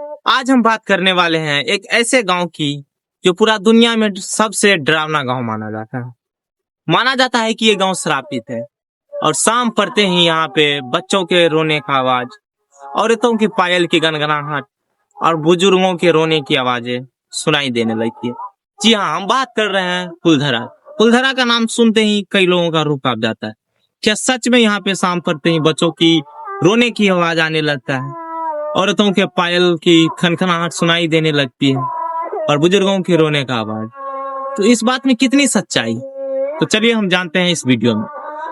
आज हम बात करने वाले हैं एक ऐसे गांव की जो पूरा दुनिया में सबसे डरावना गांव माना जाता है। माना जाता है कि ये गांव श्रापित है और शाम पड़ते ही यहाँ पे बच्चों के रोने का आवाज, औरतों की पायल की गनगनाहट और बुजुर्गों के रोने की आवाजें सुनाई देने लगती है। जी हाँ, हम बात कर रहे हैं कुलधरा। कुलधरा का नाम सुनते ही कई लोगों का रूह कांप जाता है। क्या सच में यहाँ पे शाम पड़ते ही बच्चों की रोने की आवाज आने लगता है, औरतों के पायल की खनखनाहट सुनाई देने लगती है और बुजुर्गों के रोने का आवाज? तो इस बात में कितनी सच्चाई? तो चलिए हम जानते हैं इस वीडियो में।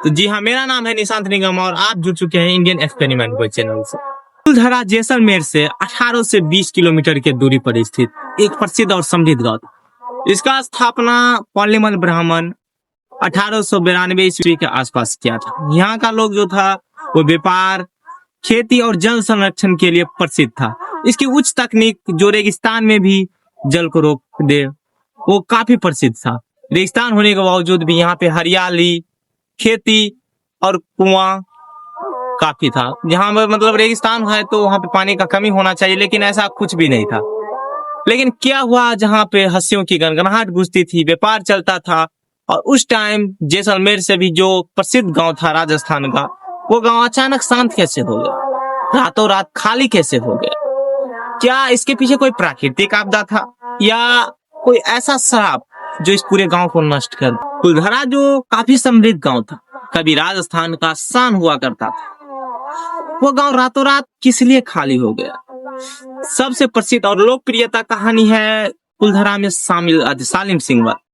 तो जी हाँ, मेरा नाम है निशांत निगम और आप जुड़ चुके हैं इंडियन एक्सपेरिमेंट बॉय चैनल से। कुलधरा जैसलमेर से 18 से 20 किलोमीटर की दूरी पर स्थित एक प्रसिद्ध और समृद्ध गांव था। इसका स्थापना पॉलीमल ब्राह्मण 1892 ईस्वी के आसपास किया था। यहाँ का लोग जो था वो व्यापार, खेती और जल संरक्षण के लिए प्रसिद्ध था। इसकी उच्च तकनीक जो रेगिस्तान में भी जल को रोक दे, वो काफी प्रसिद्ध था। रेगिस्तान होने के बावजूद भी यहाँ पे हरियाली, खेती और कुआं काफी था। जहाँ मतलब रेगिस्तान है तो वहाँ पे पानी का कमी होना चाहिए, लेकिन ऐसा कुछ भी नहीं था। लेकिन क्या हुआ, जहाँ पे हंसियों की गनगनाहट गूंजती थी, व्यापार चलता था, और उस टाइम जैसलमेर से भी जो प्रसिद्ध गांव था राजस्थान का, वो गांव अचानक शांत कैसे हो गया, रातों रात खाली कैसे हो गया? क्या इसके पीछे कोई प्राकृतिक आपदा था या कोई ऐसा श्राप जो इस पूरे गांव को नष्ट कर? कुलधरा जो काफी समृद्ध गांव था, कभी राजस्थान का शान हुआ करता था, वो गांव रातों रात किस लिए खाली हो गया? सबसे प्रसिद्ध और लोकप्रियता कहानी है कुलधरा में शामिल सालिम सिंह वाली।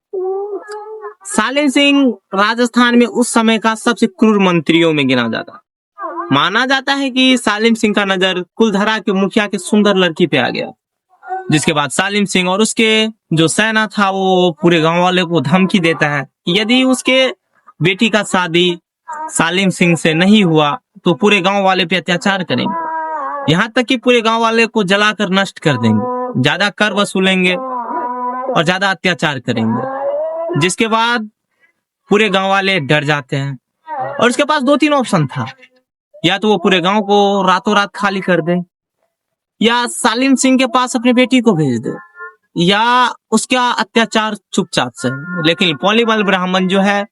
सालिम सिंह राजस्थान में उस समय का सबसे क्रूर मंत्रियों में गिना जाता। माना जाता है कि सालिम सिंह का नजर कुलधरा के मुखिया की सुंदर लड़की पे आ गया, जिसके बाद सालिम सिंह और उसके जो सेना था वो पूरे गांव वाले को धमकी देता है कि यदि उसके बेटी का शादी सालिम सिंह से नहीं हुआ तो पूरे गांव वाले पे अत्याचार करेंगे, यहाँ तक कि पूरे गांव वाले को जलाकर नष्ट कर देंगे, ज्यादा कर वसूलेंगे और ज्यादा अत्याचार करेंगे। जिसके बाद पूरे गांव वाले डर जाते हैं और उसके पास 2-3 ऑप्शन था। या तो वो पूरे गांव को रातों रात खाली कर दे, या सालिम सिंह के पास अपनी बेटी को भेज दे, या उसका अत्याचार चुपचाप से। लेकिन पॉलीमल ब्राह्मण जो है,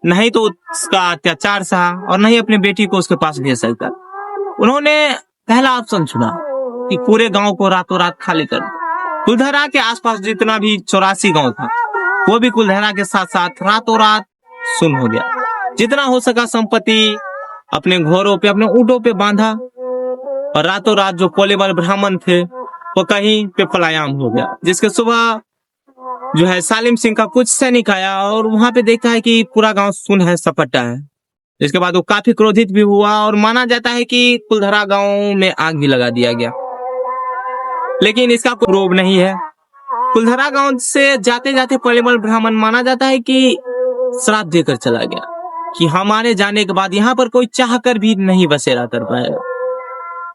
नहीं तो उसका अत्याचार सहा और नहीं अपनी बेटी को उसके पास भेज सकता। उन्होंने पहला ऑप्शन चुना कि पूरे गांव को रातों रात खाली कर दे। कुलधरा के आसपास जितना भी 84 गांव था, वो भी कुलधरा के साथ साथ रातों रात सुन हो गया। जितना हो सका संपत्ति अपने घोड़ों पे, अपने ऊंटों पे बांधा और रातों रात जो पॉलीमल ब्राह्मण थे वो कहीं पे पलायन हो गया। जिसके सुबह जो है सालिम सिंह का कुछ सैनिक आया और वहां पे देखा है कि पूरा गांव सुन है, सपटा है। जिसके बाद वो काफी क्रोधित भी हुआ और माना जाता है कि कुलधरा गांव में आग भी लगा दिया गया। लेकिन इसका कोई प्रूफ नहीं है। कुलधरा गांव से जाते जाते पॉलीमल ब्राह्मण माना जाता है कि श्राप देकर चला गया कि हमारे जाने के बाद यहाँ पर कोई चाहकर भी नहीं बसेरा कर पाएगा।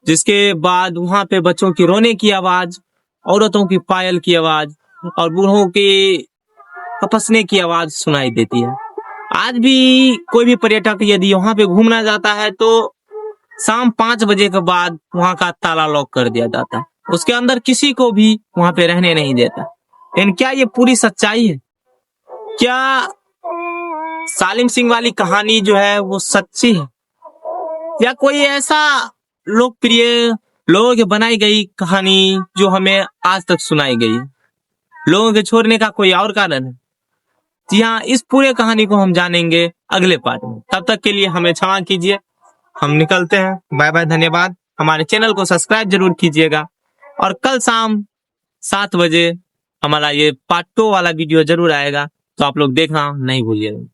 जिसके बाद वहां पे बच्चों की रोने की आवाज, औरतों की पायल की आवाज और बूढ़ों की तपसने की आवाज सुनाई देती है। आज भी कोई भी पर्यटक यदि वहां पे घूमना जाता है तो शाम 5 बजे के बाद वहां का ताला लॉक कर दिया जाता है, उसके अंदर किसी को भी वहां पे रहने नहीं देता। लेकिन क्या ये पूरी सच्चाई है? क्या सालिम सिंह वाली कहानी जो है वो सच्ची है, या कोई ऐसा लोकप्रिय लोगों की बनाई गई कहानी जो हमें आज तक सुनाई गई है? लोगों के छोड़ने का कोई और कारण है? जी हाँ, इस पूरे कहानी को हम जानेंगे अगले पार्ट में। तब तक के लिए हमें क्षमा कीजिए, हम निकलते हैं। बाय बाय, धन्यवाद। हमारे चैनल को सब्सक्राइब जरूर कीजिएगा और कल शाम 7 बजे हमारा ये पार्ट 2 वाला वीडियो जरूर आएगा, तो आप लोग देखना नहीं भूलिएगा।